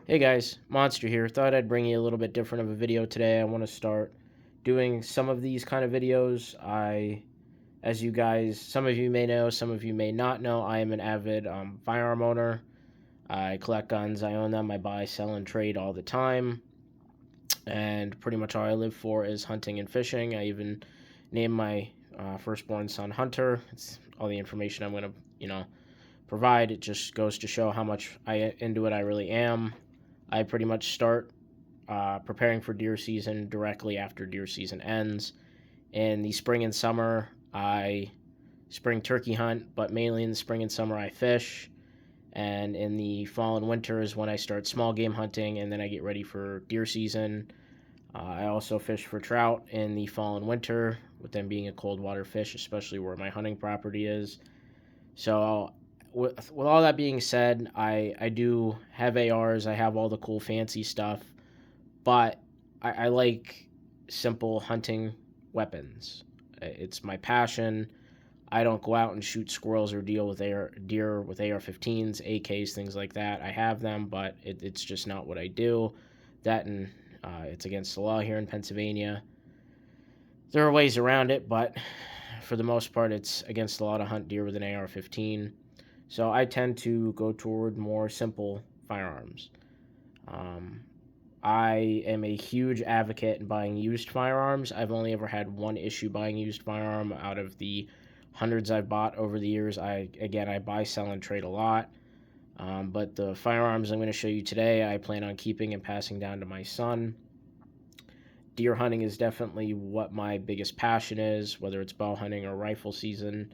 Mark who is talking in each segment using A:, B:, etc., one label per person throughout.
A: Hey guys, Monster here. Thought I'd bring you a little bit different of a video today. I want to start doing some of these kind of videos. As you guys, some of you may know, some of you may not know, I am an avid firearm owner. I collect guns, I own them, I buy, sell, and trade all the time. And pretty much all I live for is hunting and fishing. I even named my firstborn son Hunter. It's all the information I'm going to, provide. It just goes to show how much into it I really am. I pretty much start preparing for deer season directly after deer season ends. In the spring and summer, I spring turkey hunt, but mainly in the spring and summer, I fish. And in the fall and winter is when I start small game hunting, and then I get ready for deer season. I also fish for trout in the fall and winter, with them being a cold water fish, especially where my hunting property is. So with all that being said, I do have ARs. I have all the cool fancy stuff, but I like simple hunting weapons. It's my passion. I don't go out and shoot squirrels or deal with deer with AR-15s, AKs, things like that. I have them, but it's just not what I do. That and it's against the law here in Pennsylvania. There are ways around it, but for the most part, it's against the law to hunt deer with an AR-15. So I tend to go toward more simple firearms. Um, I am a huge advocate in buying used firearms. I've only ever had one issue buying used firearm out of the hundreds I've bought over the years. I buy, sell, and trade a lot. But the firearms I'm going to show you today, I plan on keeping and passing down to my son. Deer hunting is definitely what my biggest passion is, whether it's bow hunting or rifle season.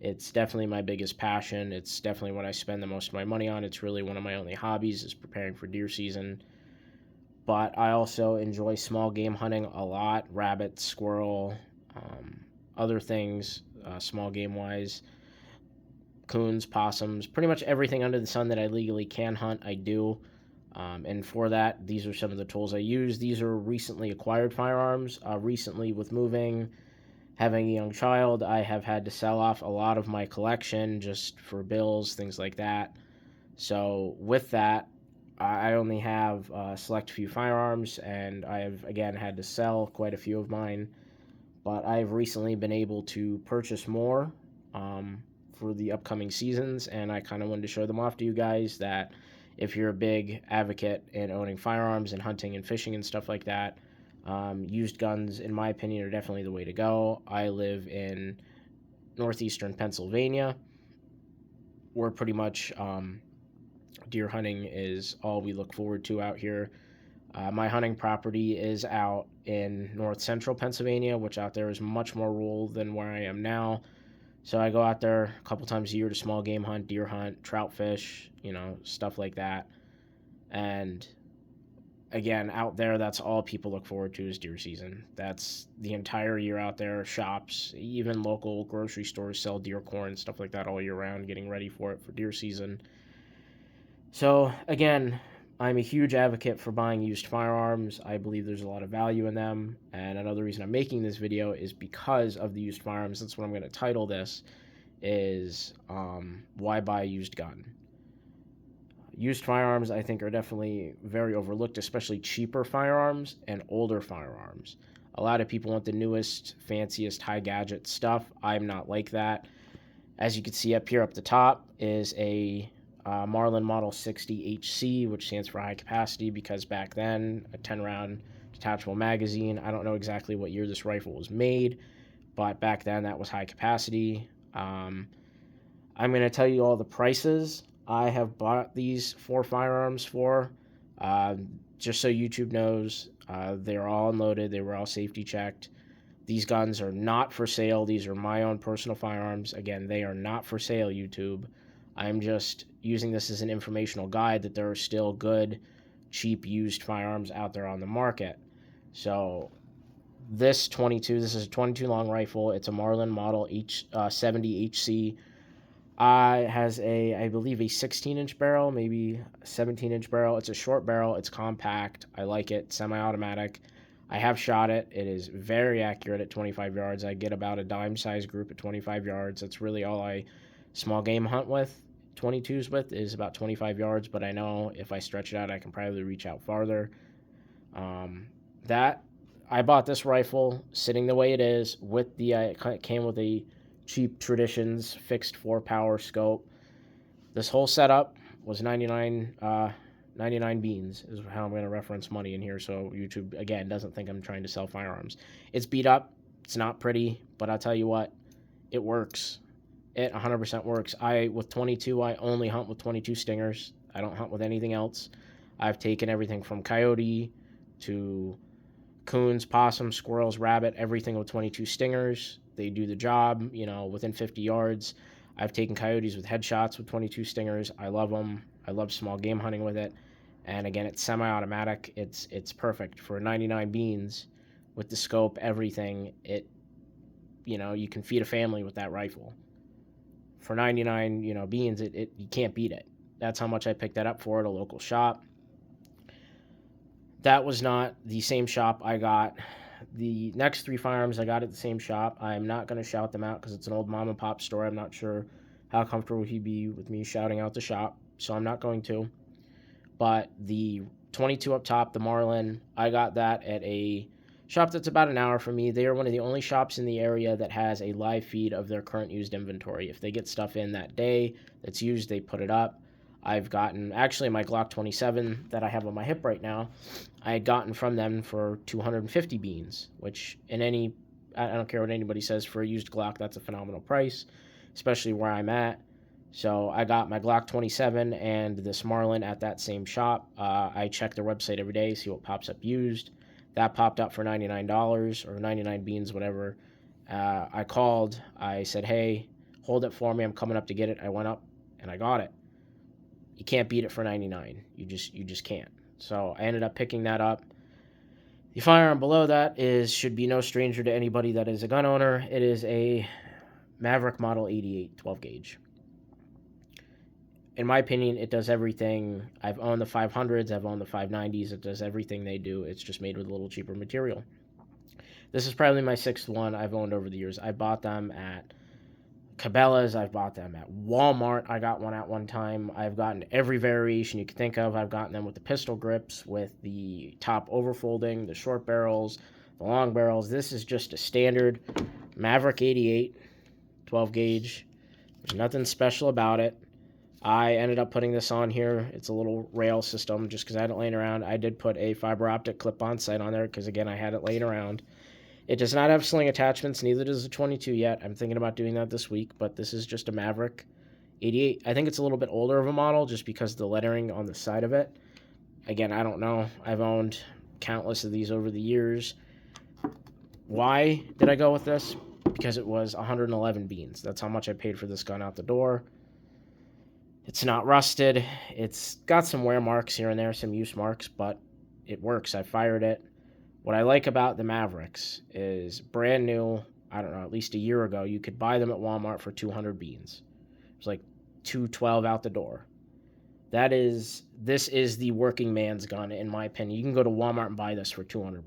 A: It's definitely my biggest passion. It's definitely what I spend the most of my money on. It's really one of my only hobbies is preparing for deer season. But I also enjoy small game hunting a lot, rabbit, squirrel, other things, small game wise, coons, possums, pretty much everything under the sun that I legally can hunt, I do. And for that, these are some of the tools I use. These are recently acquired firearms. Recently, with moving, having a young child, I have had to sell off a lot of my collection just for bills, things like that. So, with that, I only have a select few firearms, and I have again had to sell quite a few of mine. But I've recently been able to purchase more for the upcoming seasons, and I kind of wanted to show them off to you guys that if you're a big advocate in owning firearms and hunting and fishing and stuff like that, used guns, in my opinion, are definitely the way to go. I live in northeastern Pennsylvania, where pretty much deer hunting is all we look forward to out here. My hunting property is out in north central Pennsylvania, which out there is much more rural than where I am now. So I go out there a couple times a year to small game hunt, deer hunt, trout fish, stuff like that. And again, out there, that's all people look forward to is deer season. That's the entire year out there. Shops, even local grocery stores sell deer corn, stuff like that all year round, getting ready for it for deer season. So, again, I'm a huge advocate for buying used firearms. I believe there's a lot of value in them. And another reason I'm making this video is because of the used firearms. That's what I'm going to title this, is Why Buy a Used Gun? Used firearms, I think, are definitely very overlooked, especially cheaper firearms and older firearms. A lot of people want the newest, fanciest, high gadget stuff. I'm not like that. As you can see up here up the top is a Marlin Model 60 HC, which stands for high capacity because back then, a 10-round detachable magazine. I don't know exactly what year this rifle was made, but back then that was high capacity. I'm going to tell you all the prices I have bought these four firearms for. Just so YouTube knows, they're all unloaded. They were all safety checked. These guns are not for sale. These are my own personal firearms. Again, they are not for sale, YouTube. I'm just using this as an informational guide that there are still good, cheap, used firearms out there on the market. So this is a 22 long rifle. It's a Marlin Model 70 HC. Has I believe, a 16-inch barrel, maybe a 17-inch barrel. It's a short barrel. It's compact. I like it. Semi-automatic. I have shot it. It is very accurate at 25 yards. I get about a dime-sized group at 25 yards. That's really all I small game hunt with. 22s with is about 25 yards, but I know if I stretch it out, I can probably reach out farther. That I bought this rifle sitting the way it is with the it came with a cheap Traditions fixed 4-power scope. This whole setup was 99 beans is how I'm going to reference money in here, so YouTube again doesn't think I'm trying to sell firearms. It's beat up, it's not pretty, but I'll tell you what, it works. It 100% works. With 22, I only hunt with 22 stingers. I don't hunt with anything else. I've taken everything from coyote to coons, possum, squirrels, rabbit, everything with 22 stingers. They do the job, within 50 yards. I've taken coyotes with headshots with 22 stingers. I love them. I love small game hunting with it. And again, it's semi-automatic. It's perfect for 99 beans with the scope, everything. You can feed a family with that rifle. For 99, beans, you can't beat it. That's how much I picked that up for at a local shop. That was not the same shop I got. The next 3 firearms I got at the same shop. I'm not going to shout them out because it's an old mom and pop store. I'm not sure how comfortable he'd be with me shouting out the shop, so I'm not going to. But the 22 up top, the Marlin, I got that at a shop that's about an hour from me. They are one of the only shops in the area that has a live feed of their current used inventory. If they get stuff in that day that's used, they put it up. I've gotten, actually, my Glock 27 that I have on my hip right now, I had gotten from them for 250 beans, which I don't care what anybody says, for a used Glock, that's a phenomenal price, especially where I'm at. So I got my Glock 27 and this Marlin at that same shop. I check their website every day, see what pops up used. That popped up for $99 or 99 beans, whatever. I called. I said, hey, hold it for me. I'm coming up to get it. I went up and I got it. You can't beat it for 99. You just can't. So I ended up picking that up. The firearm below that should be no stranger to anybody that is a gun owner. It is a Maverick Model 88 12 gauge. In my opinion, it does everything. I've owned the 500s, I've owned the 590s. It does everything they do. It's just made with a little cheaper material. This is probably my 6th one I've owned over the years. I bought them at Cabela's, I've bought them at Walmart. I got one at one time. I've gotten every variation you can think of. I've gotten them with the pistol grips, with the top overfolding, the short barrels, the long barrels. This is just a standard Maverick 88 12 gauge. There's nothing special about it. I ended up putting this on here. It's a little rail system just because I had it laying around. I did put a fiber optic clip-on sight on there because, again, I had it laying around. It does not have sling attachments, neither does the 22 yet. I'm thinking about doing that this week, but this is just a Maverick 88. I think it's a little bit older of a model just because of the lettering on the side of it. Again, I don't know. I've owned countless of these over the years. Why did I go with this? Because it was 111 beans. That's how much I paid for this gun out the door. It's not rusted. It's got some wear marks here and there, some use marks, but it works. I fired it. What I like about the Mavericks is brand new, I don't know, at least a year ago, you could buy them at Walmart for 200 beans. It was like $212 out the door. This is the working man's gun, in my opinion. You can go to Walmart and buy this for $200.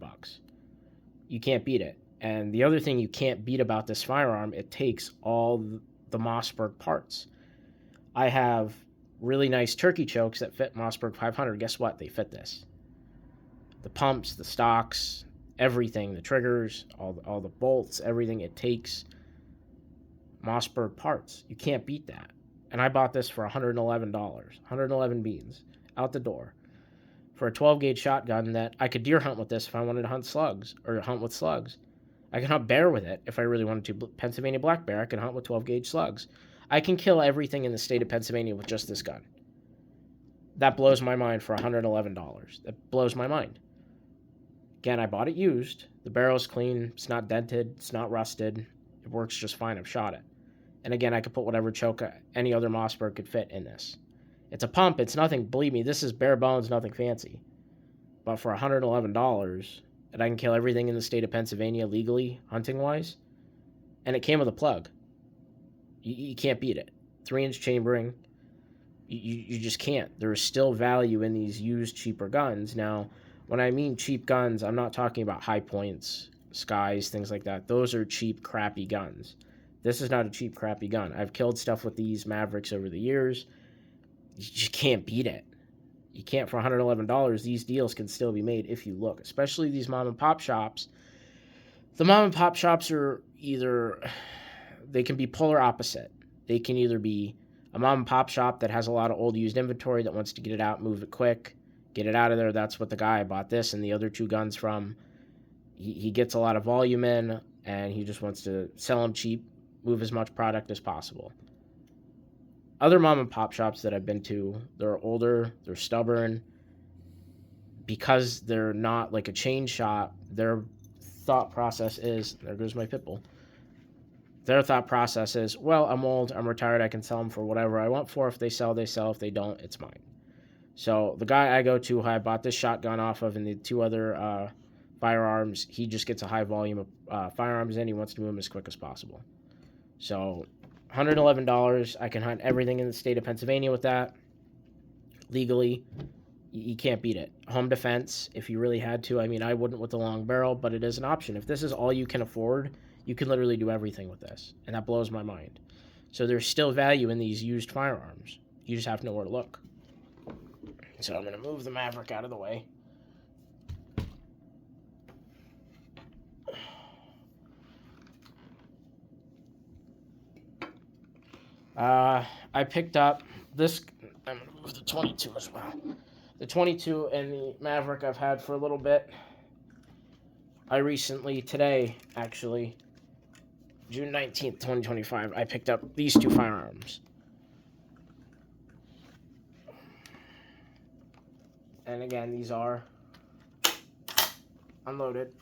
A: You can't beat it. And the other thing you can't beat about this firearm, it takes all the Mossberg parts. I have really nice turkey chokes that fit Mossberg 500. Guess what? They fit this. The pumps, the stocks, everything, the triggers, all the bolts, everything. It takes Mossberg parts. You can't beat that. And I bought this for $111, 111 beans, out the door, for a 12 gauge shotgun that I could deer hunt with this if I wanted to hunt slugs, or hunt with slugs. I can hunt bear with it if I really wanted to. Pennsylvania black bear, I can hunt with 12 gauge slugs. I can kill everything in the state of Pennsylvania with just this gun. That blows my mind for $111. That blows my mind. Again, I bought it used. The barrel's clean. It's not dented. It's not rusted. It works just fine. I've shot it. And again, I could put whatever choke any other Mossberg could fit in this. It's a pump. It's nothing, believe me, this is bare bones, nothing fancy. But for $111, and I can kill everything in the state of Pennsylvania legally, hunting-wise, and it came with a plug. You can't beat it. 3-inch chambering. You just can't. There is still value in these used, cheaper guns. Now, when I mean cheap guns, I'm not talking about High Points, Skies, things like that. Those are cheap, crappy guns. This is not a cheap, crappy gun. I've killed stuff with these Mavericks over the years. You just can't beat it. You can't for $111. These deals can still be made if you look, especially these mom and pop shops. The mom and pop shops are either, they can be polar opposite. They can either be a mom and pop shop that has a lot of old used inventory that wants to get it out, move it quick, get it out of there. That's what the guy I bought this and the other two guns from. He gets a lot of volume in and he just wants to sell them cheap, move as much product as possible. Other mom and pop shops that I've been to, they're older, they're stubborn. Because they're not like a chain shop, their thought process is, there goes my pit bull. Their thought process is, well, I'm old, I'm retired, I can sell them for whatever I want for. If they sell, they sell. If they don't, it's mine. So the guy I go to, who I bought this shotgun off of, and the two other firearms, he just gets a high volume of firearms in. He wants to move them as quick as possible. So $111, I can hunt everything in the state of Pennsylvania with that legally. You can't beat it. Home defense, if you really had to. I mean, I wouldn't with the long barrel, but it is an option. If this is all you can afford, you can literally do everything with this, and that blows my mind. So there's still value in these used firearms. You just have to know where to look. So I'm going to move the Maverick out of the way. I picked up this. I'm going to move the 22 as well. The 22 and the Maverick I've had for a little bit. I recently, today actually, June 19th, 2025, I picked up these two firearms. And again, these are unloaded.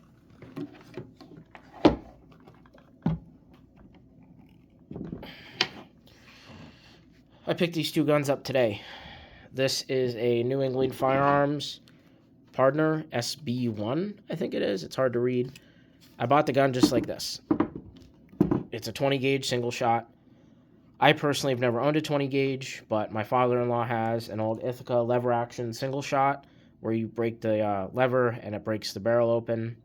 A: I picked these two guns up today. This is a New England Firearms Partner SB1, I think it is. It's hard to read. I bought the gun just like this. It's a 20 gauge single shot. I personally have never owned a 20 gauge, but my father-in-law has an old Ithaca lever action single shot where you break the lever and it breaks the barrel open.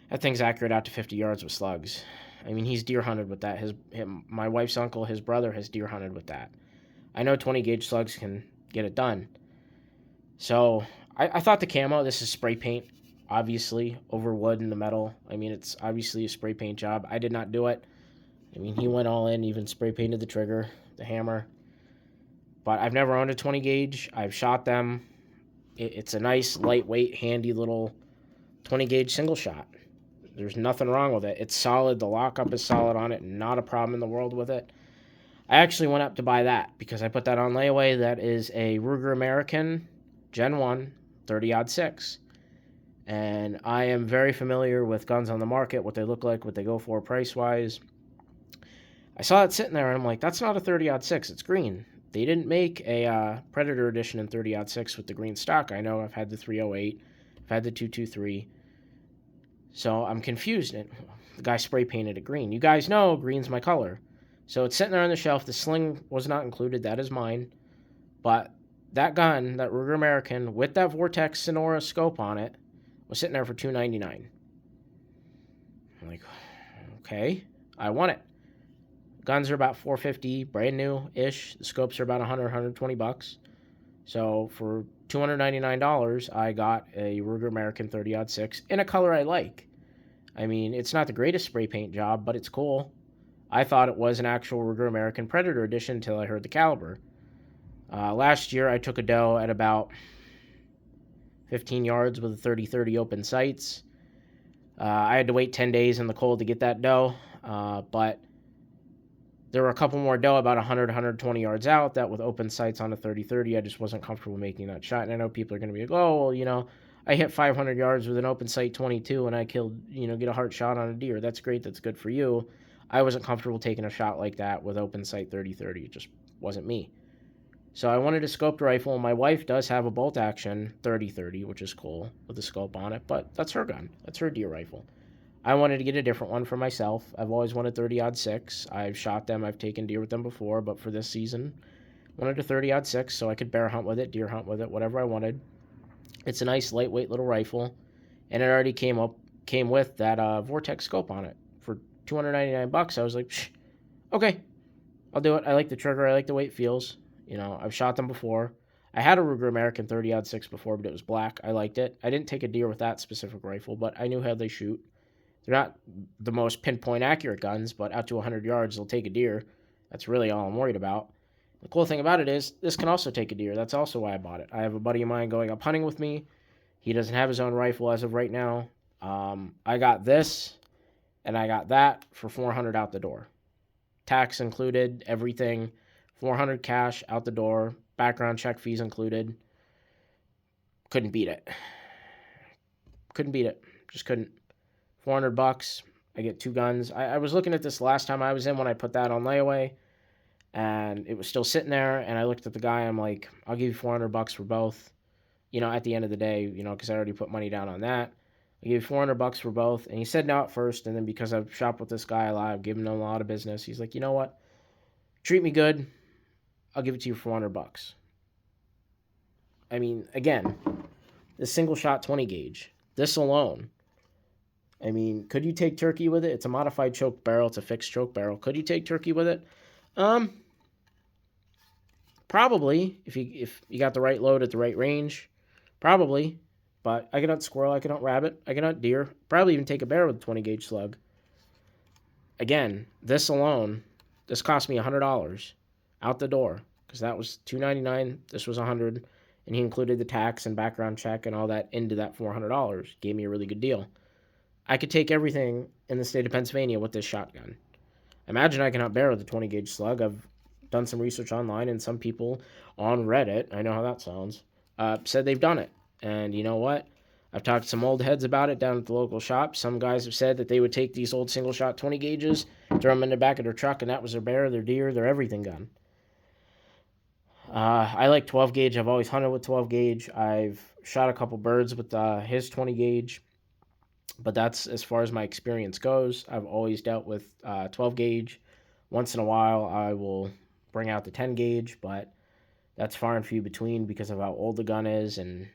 A: That thing's accurate out to 50 yards with slugs. I mean, he's deer hunted with that. My wife's uncle, his brother, has deer hunted with that. I know 20 gauge slugs can get it done. So I thought the camo, this is spray paint, obviously, over wood and the metal. I mean, it's obviously a spray paint job. I did not do it. I mean, he went all in, even spray painted the trigger, the hammer. But I've never owned a 20 gauge. I've shot them. It's a nice, lightweight, handy little 20 gauge single shot. There's nothing wrong with it. It's solid. The lockup is solid on it. Not a problem in the world with it. I actually went up to buy that because I put that on layaway. That is a Ruger American Gen 1 30-06. And I am very familiar with guns on the market, what they look like, what they go for price-wise. I saw it sitting there, and I'm like, that's not a 30-06. It's green. They didn't make a Predator edition in 30-06 with the green stock. I know I've had the 308. I've had the 223. So I'm confused. And the guy spray painted it green. You guys know green's my color. So it's sitting there on the shelf. The sling was not included. That is mine. But that gun, that Ruger American, with that Vortex Sonora scope on it, was sitting there for $299. I'm like, okay, I want it. Guns are about $450, brand new-ish. The scopes are about $100, $120. So for $299, I got a Ruger American 30-06 in a color I like. I mean, it's not the greatest spray paint job, but it's cool. I thought it was an actual Ruger American Predator edition until I heard the caliber. Last year, I took a doe at about 15 yards with a 30-30 open sights. I had to wait 10 days in the cold to get that doe, but there were a couple more doe about 100, 120 yards out that with open sights on a 30-30, I just wasn't comfortable making that shot. And I know people are going to be like, oh, well, you know, I hit 500 yards with an open sight 22 and I killed, get a heart shot on a deer. That's great. That's good for you. I wasn't comfortable taking a shot like that with open sight 30-30. It just wasn't me. So I wanted a scoped rifle. My wife does have a bolt action 30-30, which is cool with a scope on it, but that's her gun. That's her deer rifle. I wanted to get a different one for myself. I've always wanted 30-06. I've shot them. I've taken deer with them before, but for this season, wanted a 30-06 so I could bear hunt with it, deer hunt with it, whatever I wanted. It's a nice lightweight little rifle, and it already came with that Vortex scope on it for $299. I was like, okay, I'll do it. I like the trigger. I like the way it feels. I've shot them before. I had a Ruger American 30-06 before, but it was black. I liked it. I didn't take a deer with that specific rifle, but I knew how they shoot. They're not the most pinpoint accurate guns, but out to 100 yards, they'll take a deer. That's really all I'm worried about. The cool thing about it is this can also take a deer. That's also why I bought it. I have a buddy of mine going up hunting with me. He doesn't have his own rifle as of right now. I got this and I got that for 400 out the door. Tax included, everything. 400 cash out the door. Background check fees included. Couldn't beat it. Couldn't beat it. Just couldn't. $400. I get 2 guns. I was looking at this last time I was in when I put that on layaway, and it was still sitting there. And I looked at the guy. I'm like, I'll give you $400 for both. At the end of the day, because I already put money down on that. I gave you $400 for both. And he said no at first. And then because I've shopped with this guy a lot, I've given him a lot of business. He's like, you know what? Treat me good. I'll give it to you for $400. I mean, again, this single shot 20 gauge. This alone. I mean, could you take turkey with it? It's a modified choke barrel. It's a fixed choke barrel. Could you take turkey with it? Probably if you got the right load at the right range. Probably. But I can hunt squirrel, I can hunt rabbit, I can hunt deer. Probably even take a bear with a 20 gauge slug. Again, this alone, this cost me $100 out the door. Because that was $299, this was $100, and he included the tax and background check and all that into that $400. Gave me a really good deal. I could take everything in the state of Pennsylvania with this shotgun. Imagine I can hunt bear with a 20 gauge slug. I've done some research online, and some people on Reddit, I know how that sounds, said they've done it. And you know what? I've talked to some old heads about it down at the local shop. Some guys have said that they would take these old single shot 20 gauges, throw them in the back of their truck, and that was their bear, their deer, their everything gun. I like 12 gauge. I've always hunted with 12 gauge. I've shot a couple birds with his 20 gauge, but that's as far as my experience goes. I've always dealt with 12 gauge. Once in a while, I will bring out the 10 gauge, but that's far and few between because of how old the gun is, and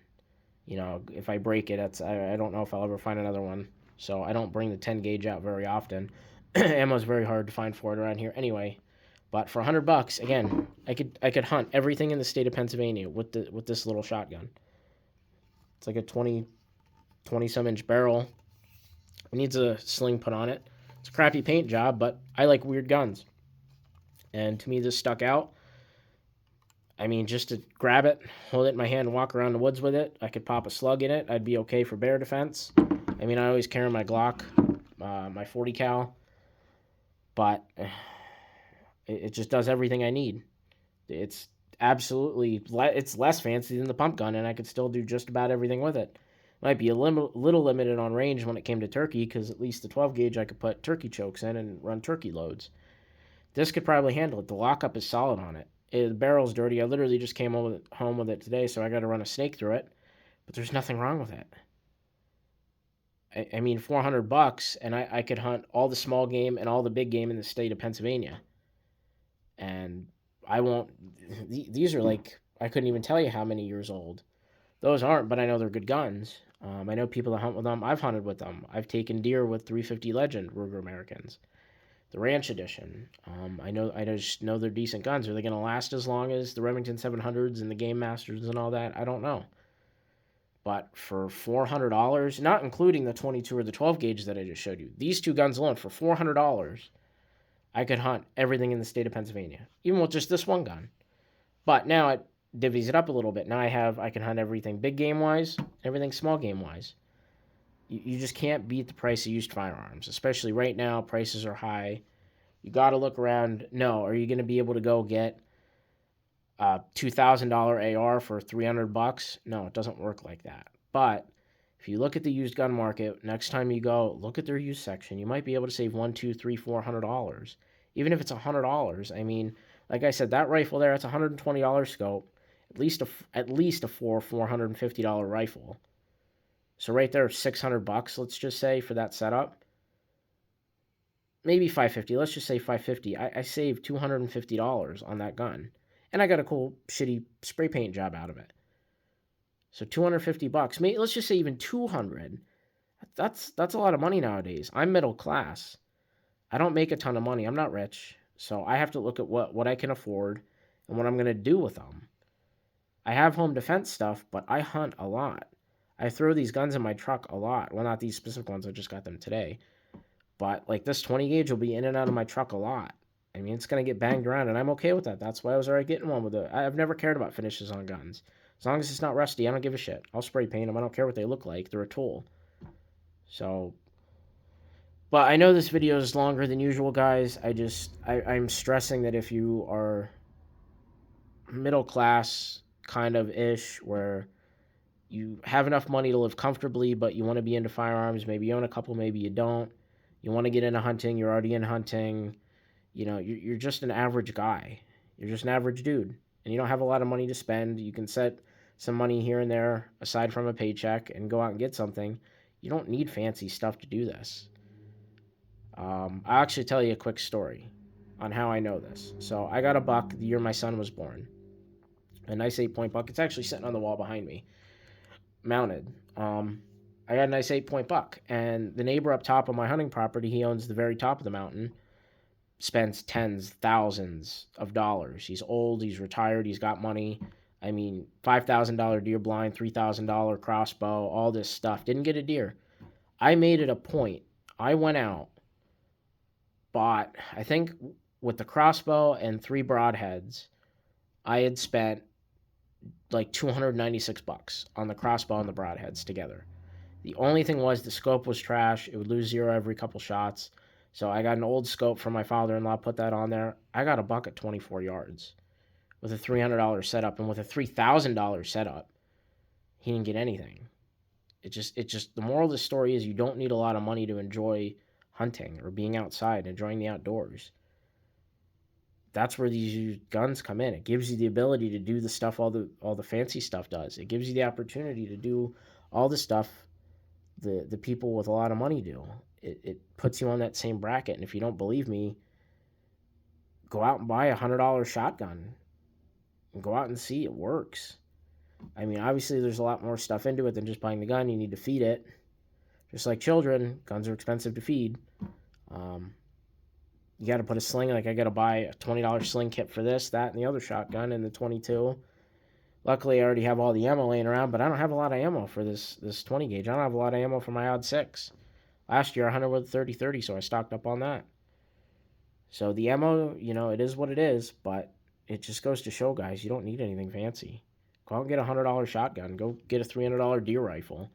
A: if I break it, I don't know if I'll ever find another one. So I don't bring the 10 gauge out very often. Ammo is very hard to find for it around here anyway. But for $100, again, I could hunt everything in the state of Pennsylvania with this little shotgun. It's like a 20 some inch barrel. It needs a sling put on it. It's a crappy paint job, but I like weird guns. And to me, this stuck out. I mean, just to grab it, hold it in my hand, and walk around the woods with it. I could pop a slug in it. I'd be okay for bear defense. I mean, I always carry my Glock, my 40 cal, but it just does everything I need. It's absolutely, it's less fancy than the pump gun, and I could still do just about everything with it. Might be a little limited on range when it came to turkey, because at least the 12 gauge I could put turkey chokes in and run turkey loads. This could probably handle it. The lockup is solid on it. The barrel's dirty. I literally just came home with it today, so I got to run a snake through it. But there's nothing wrong with it. I mean, $400, and I could hunt all the small game and all the big game in the state of Pennsylvania. And I won't. These are like, I couldn't even tell you how many years old. Those aren't, but I know they're good guns. I know people that hunt with them. I've hunted with them. I've taken deer with 350 Legend Ruger Americans. The Ranch Edition. I just know they're decent guns. Are they going to last as long as the Remington 700s and the Game Masters and all that? I don't know. But for $400, not including the 22 or the 12 gauge that I just showed you, these 2 guns alone, for $400, I could hunt everything in the state of Pennsylvania, even with just this one gun. But now it divvies it up a little bit. Now I can hunt everything big game wise, everything small game wise. You just can't beat the price of used firearms, especially right now. Prices are high. You got to look around. No, are you going to be able to go get a $2,000 AR for $300? No, it doesn't work like that. But if you look at the used gun market, next time you go, look at their used section. You might be able to save $100, $200, $300, $400. Even if it's $100, I mean, like I said, that rifle there, it's $120 scope. At least a $450 rifle. So right there, $600, let's just say, for that setup. Maybe $550. Let's just say $550. I saved $250 on that gun. And I got a cool, shitty spray paint job out of it. So $250. Maybe, let's just say even $200. That's a lot of money nowadays. I'm middle class. I don't make a ton of money. I'm not rich. So I have to look at what I can afford and what I'm going to do with them. I have home defense stuff, but I hunt a lot. I throw these guns in my truck a lot. Well, not these specific ones. I just got them today. But like this 20 gauge will be in and out of my truck a lot. I mean, it's going to get banged around, and I'm okay with that. That's why I was already getting one with it. I've never cared about finishes on guns. As long as it's not rusty, I don't give a shit. I'll spray paint them. I don't care what they look like. They're a tool. So, but I know this video is longer than usual, guys. I'm stressing that if you are middle class kind of ish, where you have enough money to live comfortably, but you want to be into firearms, maybe you own a couple, maybe you don't. You want to get into hunting, you're already in hunting. You know, you're just an average guy. You're just an average dude, and you don't have a lot of money to spend. You can set some money here and there aside from a paycheck and go out and get something. You don't need fancy stuff to do this. I'll actually tell you a quick story on how I know this. So I got a buck the year my son was born, a nice 8-point buck. It's actually sitting on the wall behind me, mounted. I got a nice 8-point buck, and the neighbor up top of my hunting property, he owns the very top of the mountain, spends tens, thousands of dollars. He's old, he's retired, he's got money. I mean, $5,000 deer blind, $3,000 crossbow, all this stuff. Didn't get a deer. I made it a point. I went out, bought, I think with the crossbow and 3 broadheads, I had spent like 296 bucks on the crossbow and the broadheads together. The only thing was the scope was trash. It would lose zero every couple shots. So I got an old scope from my father-in-law, put that on there. I got a buck at 24 yards with a $300 setup, and with a $3,000 setup, he didn't get anything. The moral of the story is you don't need a lot of money to enjoy hunting or being outside, enjoying the outdoors. That's where these guns come in. It gives you the ability to do the stuff all the fancy stuff does. It gives you the opportunity to do all the stuff the people with a lot of money do. It puts you on that same bracket. And if you don't believe me, go out and buy $100 shotgun and go out and see it works. I mean, obviously, there's a lot more stuff into it than just buying the gun. You need to feed it. Just like children, guns are expensive to feed. You got to put a sling. Like, I got to buy a $20 sling kit for this, that, and the other shotgun, and the 22. Luckily, I already have all the ammo laying around, but I don't have a lot of ammo for this 20 gauge. I don't have a lot of ammo for my odd 6. Last year, I hunted with a 30-30, so I stocked up on that. So the ammo, it is what it is, but it just goes to show, guys, you don't need anything fancy. Go out and get a $100 shotgun. Go get a $300 deer rifle.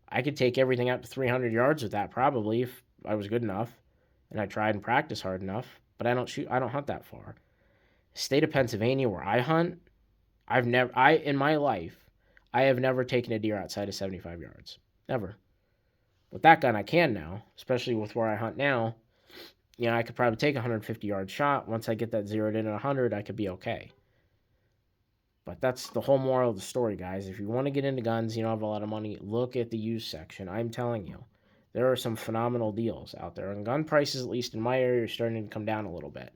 A: I could take everything out to 300 yards with that probably if I was good enough and I tried and practiced hard enough, but I don't hunt that far. State of Pennsylvania where I hunt, in my life, I have never taken a deer outside of 75 yards. Never. With that gun, I can now, especially with where I hunt now. I could probably take a 150-yard shot. Once I get that zeroed in at 100, I could be okay. But that's the whole moral of the story, guys. If you want to get into guns, you don't have a lot of money, look at the used section. I'm telling you, there are some phenomenal deals out there. And gun prices, at least in my area, are starting to come down a little bit.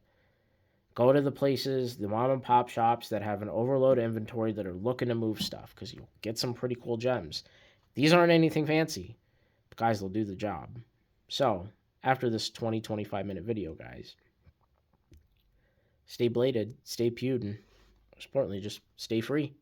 A: Go to the places, the mom and pop shops that have an overload inventory that are looking to move stuff, because you'll get some pretty cool gems. These aren't anything fancy, but guys, they'll do the job. So, after this 25 minute video, guys, stay bladed, stay pewed, and most importantly, just stay free.